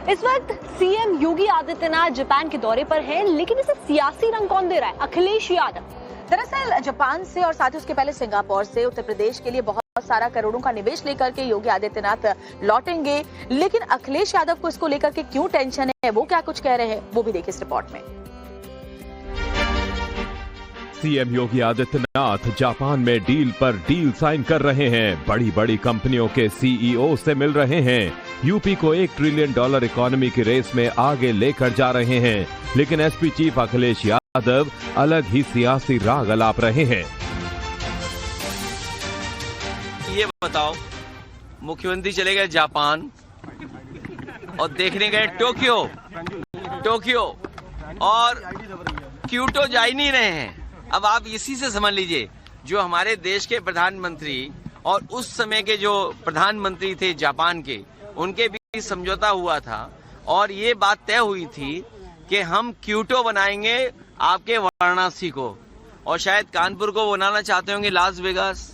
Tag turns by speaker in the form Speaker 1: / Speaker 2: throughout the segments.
Speaker 1: इस वक्त CM Yogi Adityanath Japan के दौरे पर हैं, लेकिन इसे सियासी रंग कौन दे रहा है? अखिलेश यादव।
Speaker 2: दरअसल जापान से और साथ ही उसके पहले सिंगापुर से उत्तर प्रदेश के लिए बहुत सारा करोड़ों का निवेश लेकर के योगी आदित्यनाथ लौटेंगे, लेकिन अखिलेश यादव को इसको लेकर के क्यों टेंशन है, वो क्या कुछ कह रहे हैं, वो भी देखिए इस रिपोर्ट में।
Speaker 3: सीएम योगी आदित्यनाथ जापान में डील पर डील साइन कर रहे हैं, बड़ी बड़ी कंपनियों के सीईओ से मिल रहे हैं, यूपी को $1 ट्रिलियन इकोनॉमी की रेस में आगे लेकर जा रहे हैं। लेकिन एसपी चीफ अखिलेश यादव अलग ही सियासी राग अलाप रहे हैं।
Speaker 4: ये बताओ, मुख्यमंत्री चले गए जापान और देखने गए टोक्यो और क्योटो जा ही नहीं रहे हैं। अब आप इसी से समझ लीजिए, जो हमारे देश के प्रधानमंत्री और उस समय के जो प्रधानमंत्री थे जापान के, उनके बीच समझौता हुआ था और ये बात तय हुई थी कि हम क्योटो बनाएंगे आपके वाराणसी को, और शायद कानपुर को बनाना चाहते होंगे लास वेगास,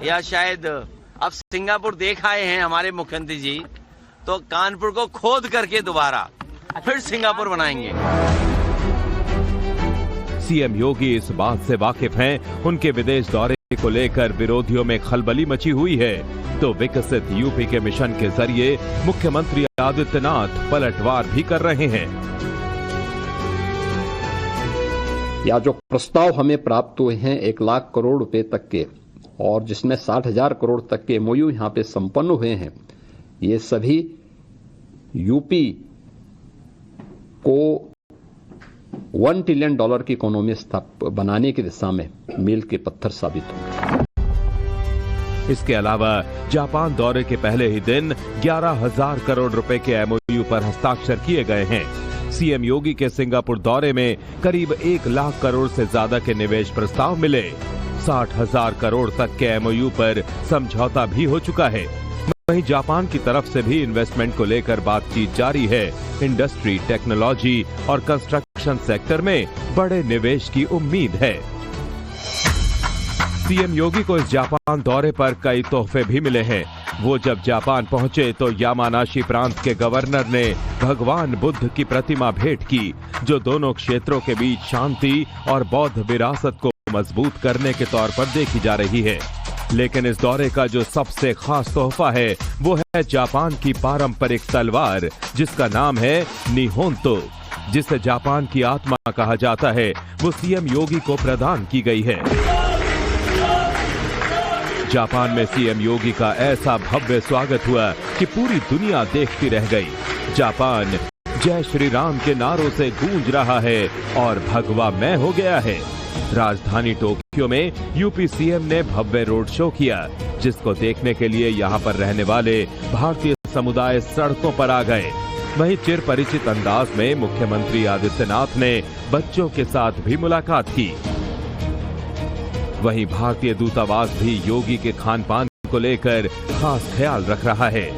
Speaker 4: या शायद अब सिंगापुर देख आए हैं हमारे मुख्यमंत्री जी, तो कानपुर को खोद करके दोबारा फिर सिंगापुर बनाएंगे।
Speaker 3: सीएम योगी इस बात से वाकिफ हैं, उनके विदेश दौरे को लेकर विरोधियों में खलबली मची हुई है, तो विकसित यूपी के मिशन के जरिए मुख्यमंत्री आदित्यनाथ पलटवार भी कर रहे हैं।
Speaker 5: या जो प्रस्ताव हमें प्राप्त हुए हैं 1 लाख करोड़ रुपए तक के, और जिसमें 60,000 करोड़ तक के एमओयू यहाँ पे संपन्न हुए हैं, ये सभी यूपी को $1 ट्रिलियन की इकोनॉमी बनाने की दिशा में मील के पत्थर साबित होंगे।
Speaker 3: इसके अलावा जापान दौरे के पहले ही दिन 11,000 करोड़ रुपए के एमओयू पर हस्ताक्षर किए गए हैं। सीएम योगी के सिंगापुर दौरे में करीब 1 लाख करोड़ से ज्यादा के निवेश प्रस्ताव मिले। 60,000 करोड़ तक के एमओयू पर समझौता भी हो चुका है। वहीं जापान की तरफ से भी इन्वेस्टमेंट को लेकर बातचीत जारी है। इंडस्ट्री, टेक्नोलॉजी और कंस्ट्रक्शन सेक्टर में बड़े निवेश की उम्मीद है। सीएम योगी को इस जापान दौरे पर कई तोहफे भी मिले हैं। वो जब जापान पहुंचे तो यामानाशी प्रांत के गवर्नर ने भगवान बुद्ध की प्रतिमा भेंट की, जो दोनों क्षेत्रों के बीच शांति और बौद्ध विरासत को मजबूत करने के तौर पर देखी जा रही है। लेकिन इस दौरे का जो सबसे खास तोहफा है, वो है जापान की पारंपरिक तलवार, जिसका नाम है निहोंतो, जिसे जापान की आत्मा कहा जाता है। वो सीएम योगी को प्रदान की गई है। जापान में सीएम योगी का ऐसा भव्य स्वागत हुआ कि पूरी दुनिया देखती रह गई। जापान जय श्री राम के नारों से गूंज रहा है और भगवा मैं हो गया है। राजधानी टोक्यो में यूपी सीएम ने भव्य रोड शो किया, जिसको देखने के लिए यहां पर रहने वाले भारतीय समुदाय सड़कों पर आ गए। वहीं चिर परिचित अंदाज में मुख्यमंत्री आदित्यनाथ ने बच्चों के साथ भी मुलाकात की। वहीं भारतीय दूतावास भी योगी के खान पान को लेकर खास ख्याल रख रहा है।